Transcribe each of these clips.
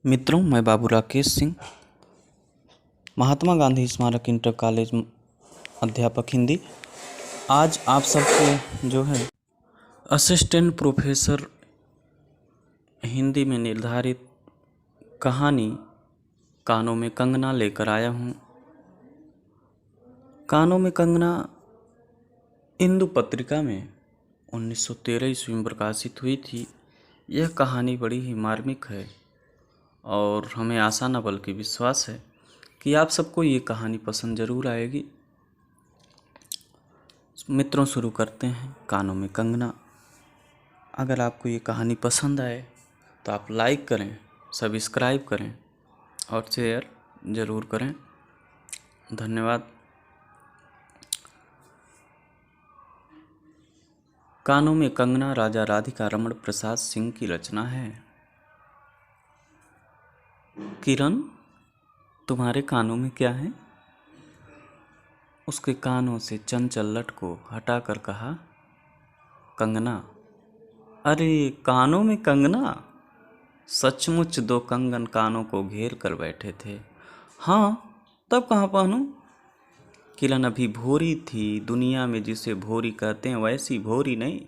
मित्रों, मैं बाबू राकेश सिंह, महात्मा गांधी स्मारक इंटर कॉलेज अध्यापक हिंदी। आज आप सबको जो है असिस्टेंट प्रोफेसर हिंदी में निर्धारित कहानी कानों में कंगना लेकर आया हूँ। कानों में कंगना हिंदू पत्रिका में 1913 ईस्वी में प्रकाशित हुई थी। यह कहानी बड़ी ही मार्मिक है और हमें आशा न बल्कि विश्वास है कि आप सबको ये कहानी पसंद ज़रूर आएगी। मित्रों, शुरू करते हैं कानों में कंगना। अगर आपको ये कहानी पसंद आए तो आप लाइक करें, सब्सक्राइब करें और शेयर ज़रूर करें। धन्यवाद। कानों में कंगना राजा राधिका रमण प्रसाद सिंह की रचना है। किरण, तुम्हारे कानों में क्या है? उसके कानों से चंचल लट को हटाकर कहा कंगना। अरे, कानों में कंगना? सचमुच दो कंगन कानों को घेर कर बैठे थे। हाँ, तब कहाँ पहनूं? किरण अभी भोरी थी। दुनिया में जिसे भोरी कहते हैं वैसी भोरी नहीं,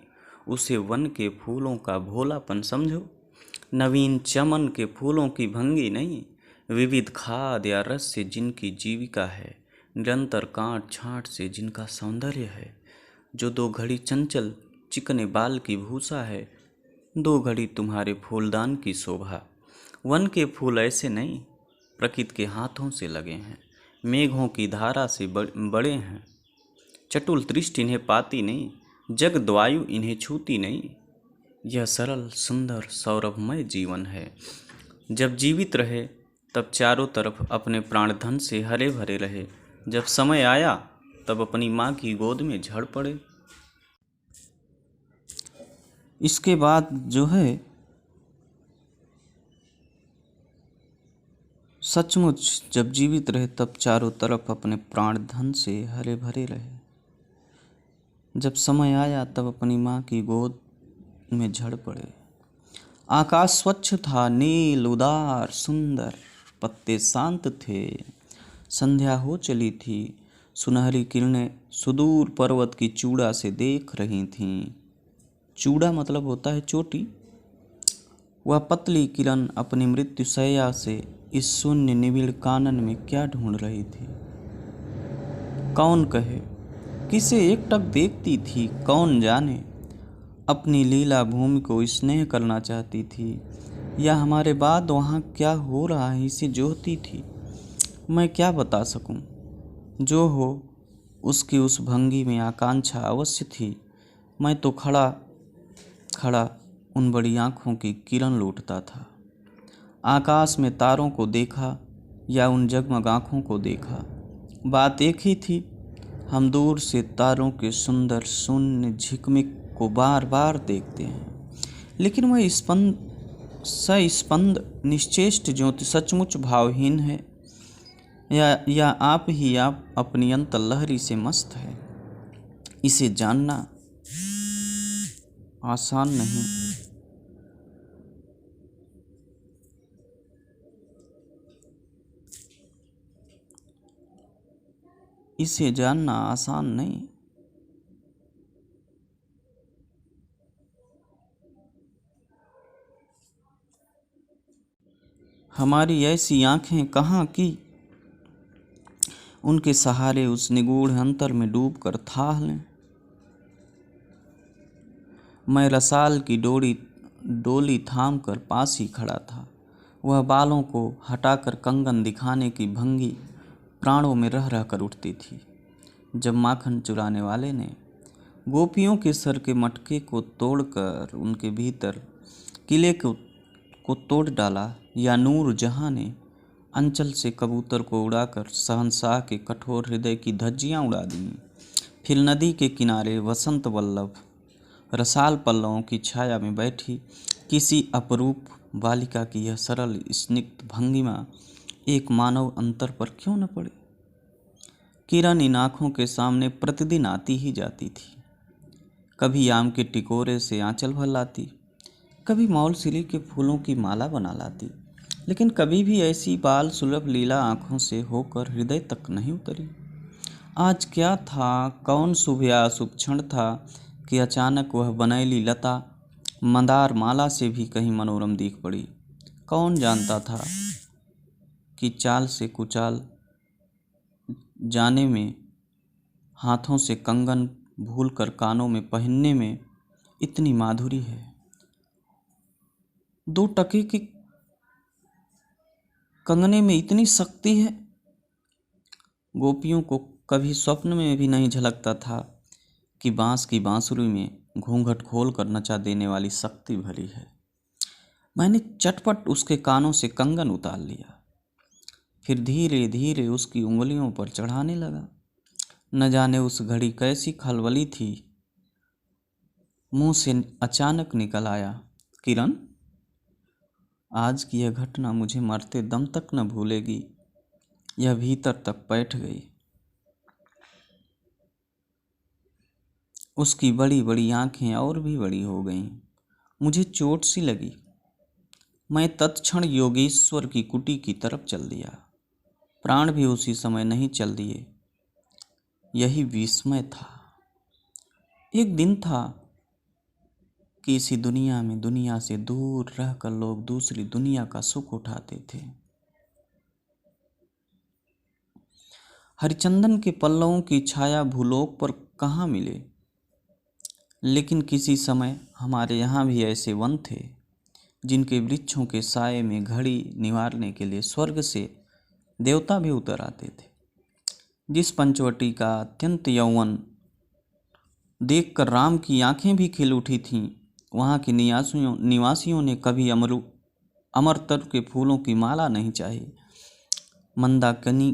उसे वन के फूलों का भोलापन समझो। नवीन चमन के फूलों की भंगी नहीं, विविध खाद या रस से जिनकी जीविका है, निरंतर काट छांट से जिनका सौंदर्य है। जो दो घड़ी चंचल चिकने बाल की भूषा है, दो घड़ी तुम्हारे फूलदान की शोभा। वन के फूल ऐसे नहीं, प्रकृति के हाथों से लगे हैं, मेघों की धारा से बड़े हैं। चटुल दृष्टि इन्हें पाती नहीं, जगद्वायु इन्हें छूती नहीं। यह सरल सुंदर सौरभमय जीवन है। जब जीवित रहे तब चारों तरफ अपने प्राणधन से हरे भरे रहे। जब समय आया तब अपनी माँ की गोद में झड़ पड़े। इसके बाद जो है सचमुच जब जीवित रहे तब चारों तरफ अपने प्राणधन से हरे भरे रहे। जब समय आया तब अपनी माँ की गोद में झड़ पड़े। आकाश स्वच्छ था, नील उदार सुंदर, पत्ते शांत थे। संध्या हो चली थी, सुनहरी किरणें सुदूर पर्वत की चूड़ा से देख रही थीं। चूड़ा मतलब होता है चोटी। वह पतली किरण अपनी मृत्युशैया से इस शून्य निबिड़ कानन में क्या ढूंढ रही थी? कौन कहे किसे एकटक देखती थी? कौन जाने अपनी लीला भूमि को स्नेह करना चाहती थी या हमारे बाद वहाँ क्या हो रहा है इसे जोहती थी? मैं क्या बता सकूं? जो हो उसकी उस भंगी में आकांक्षा अवश्य थी। मैं तो खड़ा खड़ा उन बड़ी आँखों की किरण लूटता था। आकाश में तारों को देखा या उन जगमग आँखों को देखा, बात एक ही थी। हम दूर से तारों के सुंदर शून्य झिकमिक को बार बार देखते हैं, लेकिन वह सस्पंद निश्चेष्ट ज्योति सचमुच भावहीन है या आप ही आप अपनी अंतर्लहरी से मस्त है। इसे जानना आसान नहीं। इसे जानना आसान नहीं। हमारी ऐसी आंखें कहाँ की उनके सहारे उस निगूढ़ अंतर में डूब कर थाह लें। मैं रसाल की डोली थाम कर पास ही खड़ा था। वह बालों को हटाकर कंगन दिखाने की भंगी प्राणों में रह रह कर उठती थी। जब माखन चुराने वाले ने गोपियों के सर के मटके को तोड़कर उनके भीतर किले को तोड़ डाला, या नूर जहाँ ने अंचल से कबूतर को उड़ाकर शहंशाह के कठोर हृदय की धज्जियाँ उड़ा दीं, फिर नदी के किनारे वसंत वल्लभ रसाल पल्लवों की छाया में बैठी किसी अपरूप बालिका की यह सरल स्निग्ध भंगिमा एक मानव अंतर पर क्यों न पड़े? किरण इन आँखों के सामने प्रतिदिन आती ही जाती थी। कभी आम के टिकोरे से आंचल भर लाती, कभी मौलसिरी के फूलों की माला बना लाती, लेकिन कभी भी ऐसी बाल सुलभ लीला आंखों से होकर हृदय तक नहीं उतरी। आज क्या था, कौन शुभ या अशुभ क्षण था कि अचानक वह बनैली लता मंदार माला से भी कहीं मनोरम दिख पड़ी। कौन जानता था कि चाल से कुचाल जाने में, हाथों से कंगन भूलकर कानों में पहनने में इतनी माधुरी है। 2 टके के कंगने में इतनी शक्ति है। गोपियों को कभी स्वप्न में भी नहीं झलकता था कि बांस की बांसुरी में घूंघट खोलकर नचा देने वाली शक्ति भरी है। मैंने चटपट उसके कानों से कंगन उतार लिया, फिर धीरे धीरे उसकी उंगलियों पर चढ़ाने लगा। न जाने उस घड़ी कैसी खलबली थी। मुंह से अचानक निकल आया, किरण, आज की यह घटना मुझे मरते दम तक न भूलेगी। यह भीतर तक बैठ गई। उसकी बड़ी बड़ी आंखें और भी बड़ी हो गईं। मुझे चोट सी लगी। मैं तत्क्षण योगेश्वर की कुटी की तरफ चल दिया। प्राण भी उसी समय नहीं चल दिए। यही विस्मय था। एक दिन था कि इसी दुनिया में दुनिया से दूर रहकर लोग दूसरी दुनिया का सुख उठाते थे। हरिचंदन के पल्लवों की छाया भूलोक पर कहाँ मिले, लेकिन किसी समय हमारे यहाँ भी ऐसे वन थे जिनके वृक्षों के साये में घड़ी निवारने के लिए स्वर्ग से देवता भी उतर आते थे। जिस पंचवटी का अत्यंत यौवन देखकर राम की आंखें भी खिल उठी थीं, वहाँ के निवासियों ने कभी अमरतर के फूलों की माला नहीं चाही, मंदाकिनी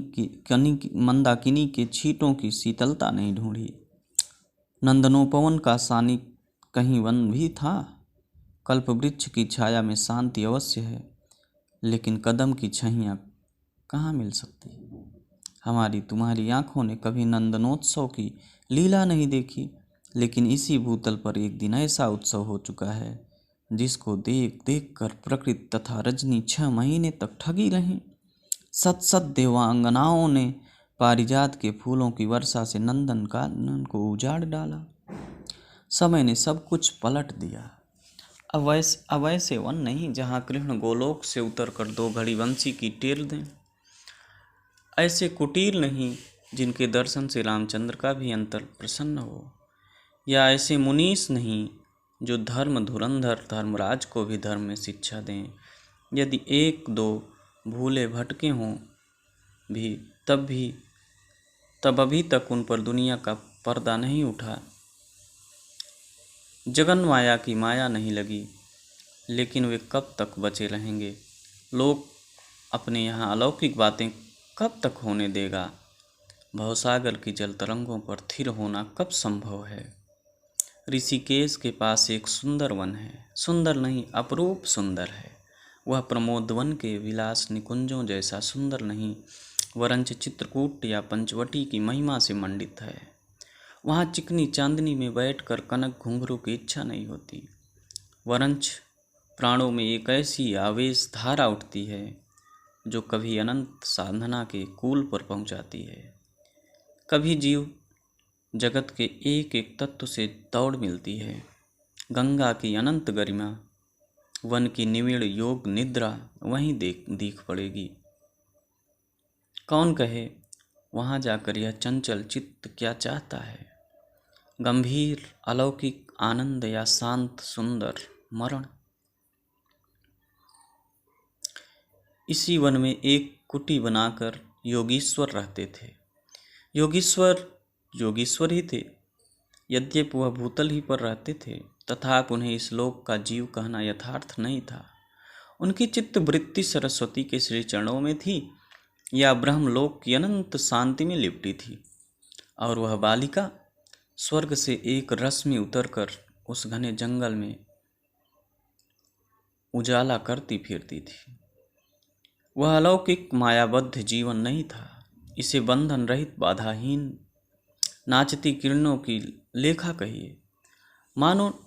के छींटों की शीतलता नहीं ढूंढी। नंदनोपवन का सानी कहीं वन भी था। कल्प वृक्ष की छाया में शांति अवश्य है, लेकिन कदम की छैयाँ कहाँ मिल सकती। हमारी तुम्हारी आंखों ने कभी नंदनोत्सव की लीला नहीं देखी, लेकिन इसी भूतल पर एक दिन ऐसा उत्सव हो चुका है जिसको देख देख कर प्रकृति तथा रजनी 6 महीने तक ठगी रहीं। सत सत देवांगनाओं ने पारिजात के फूलों की वर्षा से नंदन कानन को उजाड़ डाला। समय ने सब कुछ पलट दिया। अब ऐसे वन नहीं जहाँ कृष्ण गोलोक से उतरकर 2 घड़ी वंशी की टेर दें। ऐसे कुटीर नहीं जिनके दर्शन से रामचंद्र का भी अंतर प्रसन्न हो। या ऐसे मुनीस नहीं जो धर्म धुरंधर धर्मराज को भी धर्म में शिक्षा दें। यदि 1-2 भूले भटके हों भी, तब अभी तक उन पर दुनिया का पर्दा नहीं उठा, जगन माया की माया नहीं लगी, लेकिन वे कब तक बचे रहेंगे? लोग अपने यहाँ अलौकिक बातें कब तक होने देगा? भवसागर की जल तरंगों पर थिर होना कब संभव है? ऋषिकेश के पास एक सुंदर वन है। सुंदर नहीं, अपरूप सुंदर है। वह प्रमोद वन के विलास निकुंजों जैसा सुंदर नहीं, वरंच चित्रकूट या पंचवटी की महिमा से मंडित है। वहाँ चिकनी चांदनी में बैठकर कनक घुंघरू की इच्छा नहीं होती, वरंच प्राणों में एक ऐसी आवेश धारा उठती है जो कभी अनंत साधना के कूल पर पहुँचाती है, कभी जीव जगत के एक एक तत्व से दौड़ मिलती है। गंगा की अनंत गरिमा, वन की निविड़ योग निद्रा वहीं दिख पड़ेगी। कौन कहे वहाँ जाकर यह चंचल चित्त क्या चाहता है? गंभीर अलौकिक आनंद या शांत सुंदर मरण? इसी वन में एक कुटी बनाकर योगीश्वर रहते थे। योगीश्वर ही थे, यद्यपि वह भूतल ही पर रहते थे, तथापि उन्हें इस लोक का जीव कहना यथार्थ नहीं था। उनकी चित्त वृत्ति सरस्वती के श्री चरणों में थी या ब्रह्मलोक की अनंत शांति में लिपटी थी, और वह बालिका स्वर्ग से एक रश्मि उतरकर उस घने जंगल में उजाला करती फिरती थी। वह अलौकिक मायाबद्ध जीवन नहीं था, इसे बंधन रहित बाधाहीन नाचती किरणों की लेखा कहिए। मानो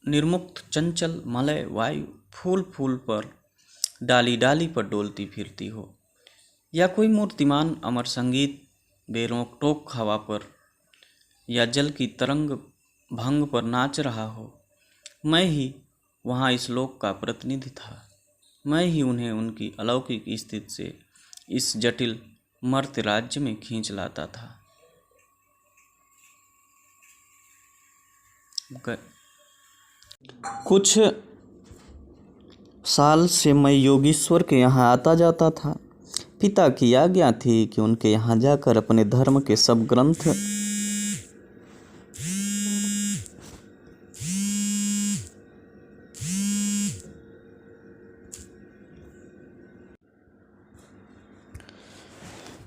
निर्मुक्त चंचल मलय वायु फूल फूल पर डाली डाली पर डोलती फिरती हो, या कोई मूर्तिमान अमर संगीत बेरोक टोक हवा पर या जल की तरंग भंग पर नाच रहा हो। मैं ही वहाँ इस लोक का प्रतिनिधि था। मैं ही उन्हें उनकी अलौकिक स्थिति से इस जटिल मर्त्य राज्य में खींच लाता था। कुछ साल से मैं योगीश्वर के यहाँ आता जाता था। पिता की आज्ञा थी कि उनके यहाँ जाकर अपने धर्म के सब ग्रंथ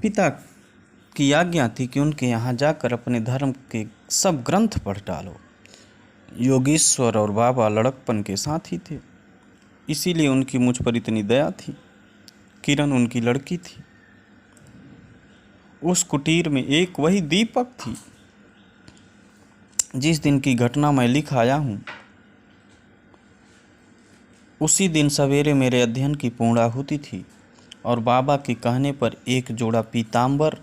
पिता की आज्ञा थी कि उनके यहाँ जाकर अपने धर्म के सब ग्रंथ पढ़ डालो। योगेश्वर और बाबा लड़कपन के साथ ही थे, इसीलिए उनकी मुझ पर इतनी दया थी। किरण उनकी लड़की थी। उस कुटीर में एक वही दीपक थी। जिस दिन की घटना मैं लिख आया हूँ, उसी दिन सवेरे मेरे अध्ययन की पूर्णाहुति थी और बाबा के कहने पर एक जोड़ा पीताम्बर,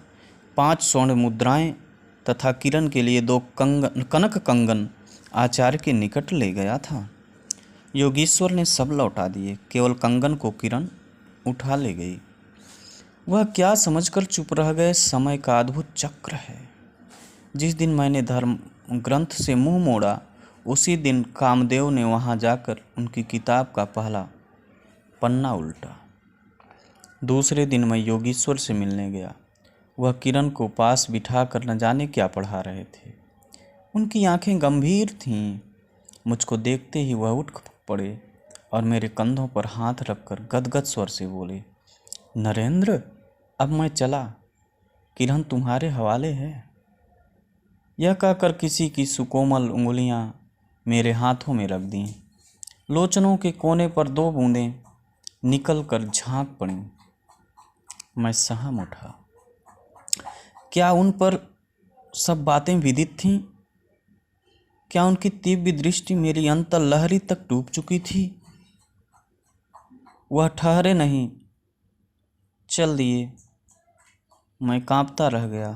5 स्वर्ण मुद्राएं तथा किरण के लिए 2 कनक कंगन आचार्य के निकट ले गया था। योगीश्वर ने सब लौटा दिए, केवल कंगन को किरण उठा ले गई। वह क्या समझकर चुप रह गए, समय का अद्भुत चक्र है। जिस दिन मैंने धर्म ग्रंथ से मुंह मोड़ा, उसी दिन कामदेव ने वहां जाकर उनकी किताब का पहला पन्ना उल्टा। दूसरे दिन मैं योगीश्वर से मिलने गया। वह किरण को पास बिठाकर न जाने क्या पढ़ा रहे थे। उनकी आंखें गंभीर थीं। मुझको देखते ही वह उठ पड़े और मेरे कंधों पर हाथ रखकर गदगद स्वर से बोले, नरेंद्र, अब मैं चला, किरण तुम्हारे हवाले है। यह कहकर किसी की सुकोमल उंगलियां मेरे हाथों में रख दीं। लोचनों के कोने पर 2 बूंदें निकल कर झांक पड़ीं। मैं सहम उठा। क्या उन पर सब बातें विदित थीं? क्या उनकी तीव्र दृष्टि मेरी अंतर लहरी तक डूब चुकी थी? वह ठहरे नहीं, चल दिए। मैं कांपता रह गया।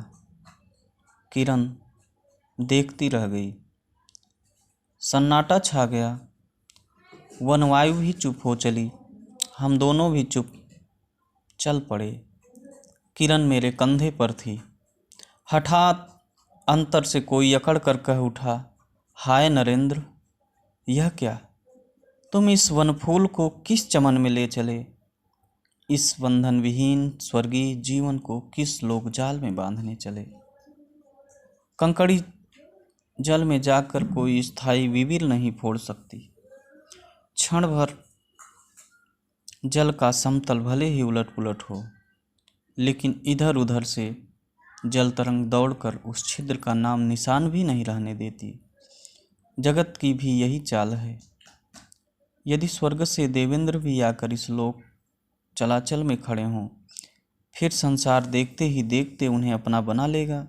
किरण देखती रह गई। सन्नाटा छा गया। वनवायु भी चुप हो चली। हम दोनों भी चुप चल पड़े। किरण मेरे कंधे पर थी। हठात अंतर से कोई अकड़ कर कह उठा, हाय नरेंद्र, यह क्या? तुम इस वनफूल को किस चमन में ले चले? इस बंधन विहीन स्वर्गीय जीवन को किस लोक जाल में बांधने चले? कंकड़ी जल में जाकर कोई स्थायी विविल नहीं फोड़ सकती। क्षण भर जल का समतल भले ही उलट पुलट हो, लेकिन इधर उधर से जल तरंग दौड़कर उस छिद्र का नाम निशान भी नहीं रहने देती। जगत की भी यही चाल है। यदि स्वर्ग से देवेंद्र भी आकर इस लोक चलाचल में खड़े हों, फिर संसार देखते ही देखते उन्हें अपना बना लेगा।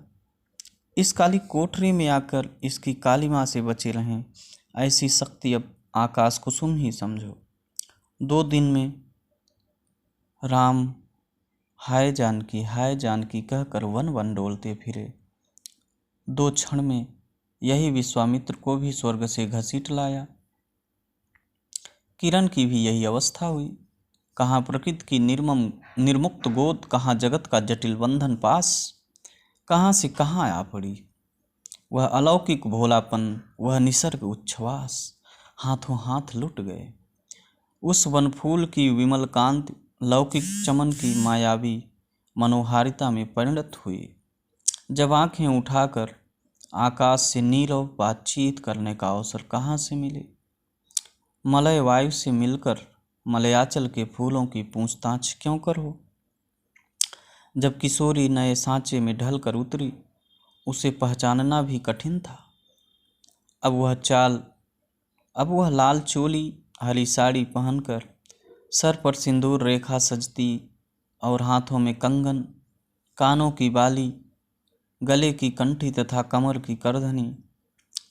इस काली कोठरी में आकर इसकी कालिमा से बचे रहें, ऐसी शक्ति अब आकाश कुसुम ही समझो। 2 दिन में राम हाय जानकी कहकर वन वन डोलते फिरे। 2 क्षण में यही विश्वामित्र को भी स्वर्ग से घसीट लाया। किरण की भी यही अवस्था हुई। कहाँ प्रकृति की निर्मुक्त गोद, कहाँ जगत का जटिल बंधन पास, कहाँ से कहाँ आ पड़ी। वह अलौकिक भोलापन, वह निसर्ग उच्छ्वास हाथों हाथ लुट गए। उस वनफूल की विमल कांति लौकिक चमन की मायावी मनोहारिता में परिणत हुई। जब आंखें उठाकर आकाश से नीरव बातचीत करने का अवसर कहाँ से मिले? मलय वायु से मिलकर मलयाचल के फूलों की पूछताछ क्यों करो? जब किशोरी नए सांचे में ढलकर उतरी, उसे पहचानना भी कठिन था। अब वह लाल चोली, हरी साड़ी पहनकर, सर पर सिंदूर रेखा सजती और हाथों में कंगन, कानों की बाली, गले की कंठी तथा कमर की करधनी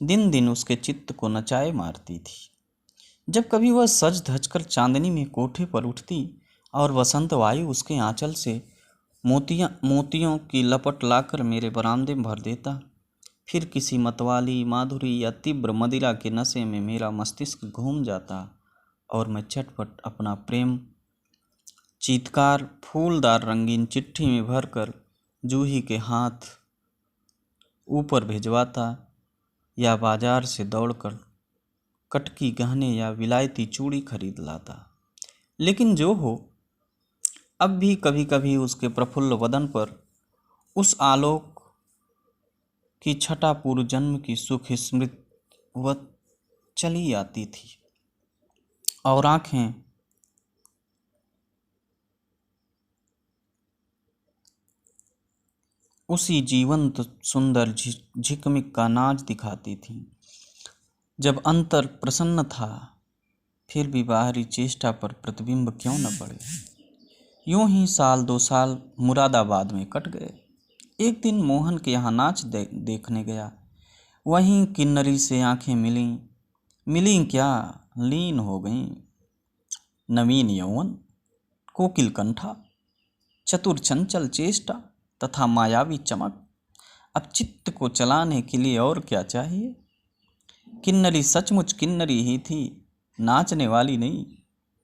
दिन दिन उसके चित्त को नचाए मारती थी। जब कभी वह सज धज कर चांदनी में कोठे पर उठती और वसंत वायु उसके आंचल से मोतियों की लपट लाकर मेरे बरामदे में भर देता, फिर किसी मतवाली माधुरी या तीव्र मदिरा के नशे में मेरा मस्तिष्क घूम जाता और मैं चटपट अपना प्रेम चीतकार फूलदार रंगीन चिट्ठी में भरकर जूही के हाथ ऊपर भिजवाता या बाजार से दौड़कर कटकी गहने या विलायती चूड़ी खरीद लाता। लेकिन जो हो, अब भी कभी कभी उसके प्रफुल्ल वदन पर उस आलोक की छटा पूर्व जन्म की सुख स्मृति वह चली आती थी और आंखें उसी जीवंत सुंदर झिकमिक का नाच दिखाती थी। जब अंतर प्रसन्न था, फिर भी बाहरी चेष्टा पर प्रतिबिंब क्यों न पड़े। यूं ही साल 2 साल मुरादाबाद में कट गए। एक दिन मोहन के यहाँ नाच देखने गया। वहीं किन्नरी से आंखें मिलीं क्या, लीन हो गईं। नवीन यौवन, कोकिल कंठा, चतुर चंचल चेष्टा तथा मायावी चमक। अब चित्त को चलाने के लिए और क्या चाहिए। किन्नरी सचमुच किन्नरी ही थी, नाचने वाली नहीं,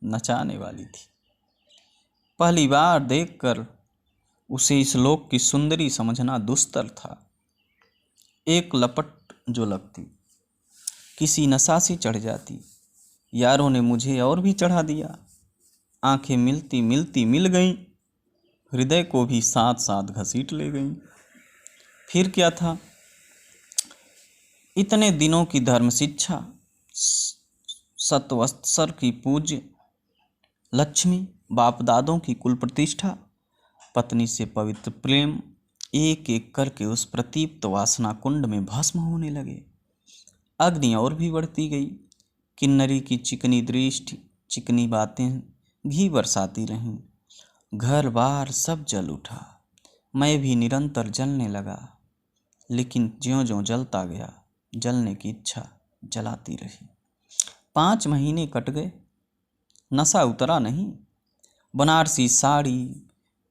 नचाने वाली थी। पहली बार देखकर उसे इस लोक की सुंदरी समझना दुस्तर था। एक लपट जो लगती, किसी नशा से चढ़ जाती। यारों ने मुझे और भी चढ़ा दिया। आंखें मिलती मिलती मिल गईं, हृदय को भी साथ साथ घसीट ले गईं। फिर क्या था, इतने दिनों की धर्म शिक्षा, सतवत्सर की पूज्य लक्ष्मी, बाप दादों की कुल प्रतिष्ठा, पत्नी से पवित्र प्रेम, एक एक करके उस प्रतीप्त वासना कुंड में भस्म होने लगे। अग्नि और भी बढ़ती गई। किन्नरी की चिकनी दृष्टि, चिकनी बातें घी बरसाती रहीं। घर बार सब जल उठा। मैं भी निरंतर जलने लगा, लेकिन ज्यों ज्यों जलता गया, जलने की इच्छा जलाती रही। 5 महीने कट गए, नशा उतरा नहीं। बनारसी साड़ी,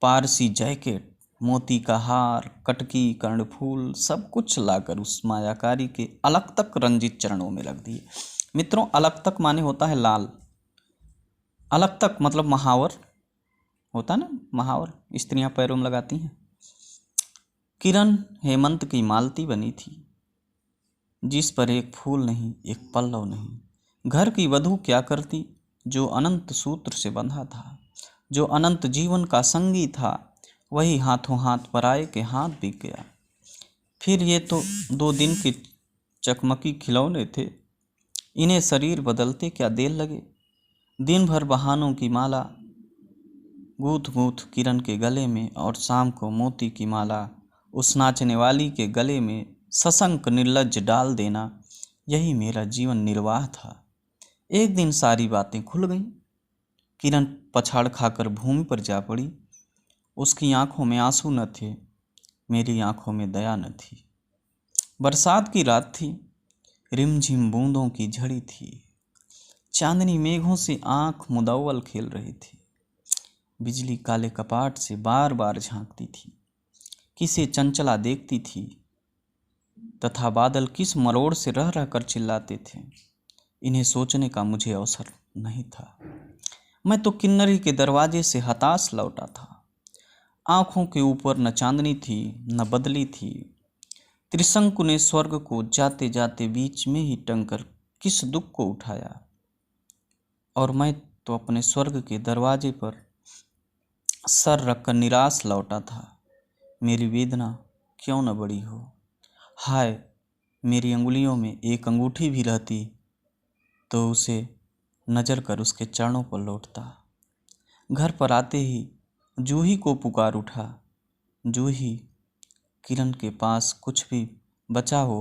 पारसी जैकेट, मोती का हार, कटकी, कर्णफूल, सब कुछ लाकर उस मायाकारी के अलग तक रंजित चरणों में रख दिए। मित्रों, अलग तक माने होता है लाल। अलग तक मतलब महावर होता ना, महावर स्त्रियां पैरों में लगाती हैं। किरण हेमंत की मालती बनी थी, जिस पर एक फूल नहीं, एक पल्लव नहीं। घर की वधू क्या करती, जो अनंत सूत्र से बंधा था, जो अनंत जीवन का संगी था, वही हाथों हाथ पराये के हाथ बिक गया। फिर ये तो 2 दिन के चकमकी खिलौने थे, इन्हें शरीर बदलते क्या देर लगे। दिन भर बहानों की माला गूंथ गूंथ किरण के गले में, और शाम को मोती की माला उस नाचने वाली के गले में सशंक निर्लज्ज डाल देना, यही मेरा जीवन निर्वाह था। एक दिन सारी बातें खुल गईं। किरण पछाड़ खाकर भूमि पर जा पड़ी। उसकी आंखों में आंसू न थे, मेरी आंखों में दया न थी। बरसात की रात थी, रिमझिम बूंदों की झड़ी थी। चांदनी मेघों से आंख मुदव्वल खेल रही थी। बिजली काले कपाट से बार बार झांकती थी, किसे चंचला देखती थी, तथा बादल किस मरोड़ से रह रह कर चिल्लाते थे। इन्हें सोचने का मुझे अवसर नहीं था। मैं तो किन्नरी के दरवाजे से हताश लौटा था। आंखों के ऊपर न चांदनी थी, न बदली थी। त्रिशंकु ने स्वर्ग को जाते जाते बीच में ही टंकर किस दुख को उठाया, और मैं तो अपने स्वर्ग के दरवाजे पर सर रखकर निराश लौटा था। मेरी वेदना क्यों न बड़ी हो। हाय, मेरी अंगुलियों में एक अंगूठी भी रहती तो उसे नजर कर उसके चरणों पर लौटता। घर पर आते ही जूही को पुकार उठा, जूही, किरण के पास कुछ भी बचा हो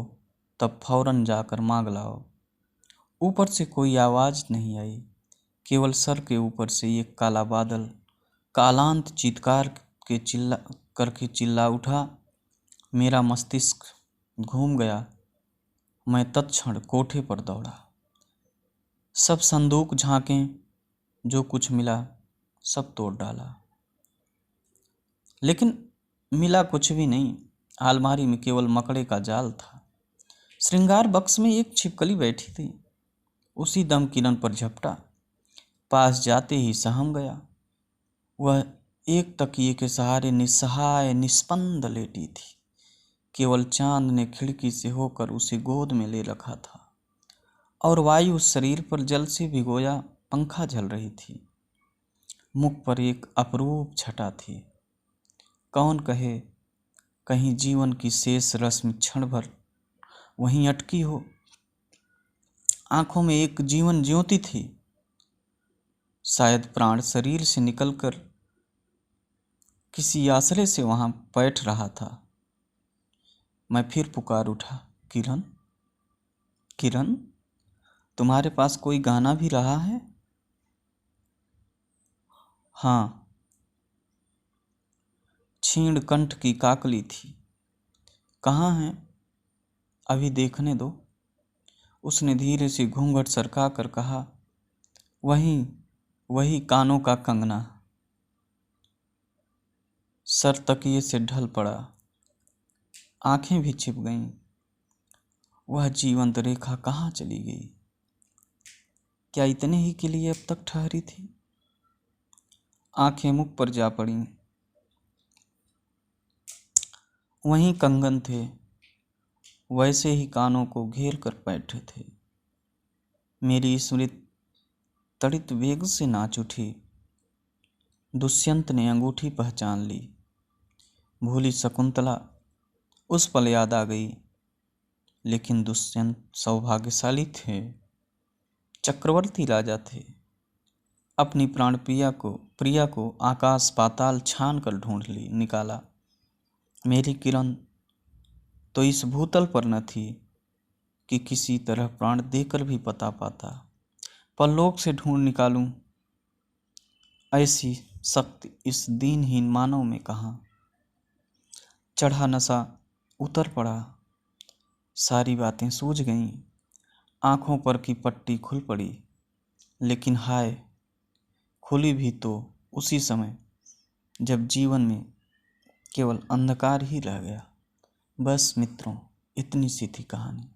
तब फौरन जाकर मांग लाओ। ऊपर से कोई आवाज़ नहीं आई, केवल सर के ऊपर से एक काला बादल कालांत चीत्कार के चिल्ला उठा। मेरा मस्तिष्क घूम गया। मैं तत्क्षण कोठे पर दौड़ा। सब संदूक झांके, जो कुछ मिला सब तोड़ डाला, लेकिन मिला कुछ भी नहीं। अलमारी में केवल मकड़े का जाल था। श्रृंगार बक्स में एक छिपकली बैठी थी। उसी दम किरण पर झपटा। पास जाते ही सहम गया। वह एक तकिए के सहारे निस्सहाय निस्पंद लेटी थी। केवल चांद ने खिड़की से होकर उसे गोद में ले रखा था और वायु उस शरीर पर जल से भिगोया पंखा झल रही थी। मुख पर एक अपरूप छटा थी। कौन कहे कहीं जीवन की शेष रस्म क्षण भर वहीं अटकी हो। आंखों में एक जीवन ज्योति थी। शायद प्राण शरीर से निकलकर किसी आश्रय से वहां बैठ रहा था। मैं फिर पुकार उठा, किरण, किरण, तुम्हारे पास कोई गाना भी रहा है? हाँ, क्षीण कंठ की काकली थी। कहाँ है? अभी देखने दो। उसने धीरे से घूंघट सरका कर कहा, वहीं, वही कानों का कंगना। सर तकिए से ढल पड़ा। आंखें भी छिप गईं। वह जीवंत रेखा कहाँ चली गई? क्या इतने ही के लिए अब तक ठहरी थी? आंखें मुख पर जा पड़ी। वहीं कंगन थे, वैसे ही कानों को घेर कर बैठे थे। मेरी स्मृति तड़ित वेग से नाच उठी। दुष्यंत ने अंगूठी पहचान ली। भूली शकुंतला उस पल याद आ गई। लेकिन दुष्यंत सौभाग्यशाली थे, चक्रवर्ती राजा थे। अपनी प्राण प्रिया को आकाश पाताल छान कर ढूंढ निकाला। मेरी किरण तो इस भूतल पर न थी कि किसी तरह प्राण देकर भी पता पाता। परलोक से ढूंढ निकालूं, ऐसी शक्ति इस दीनहीन मानव में कहाँ? चढ़ा नशा उतर पड़ा। सारी बातें सूझ गईं। आंखों पर की पट्टी खुल पड़ी। लेकिन हाय, खुली भी तो उसी समय जब जीवन में केवल अंधकार ही रह गया। बस मित्रों, इतनी सी थी कहानी।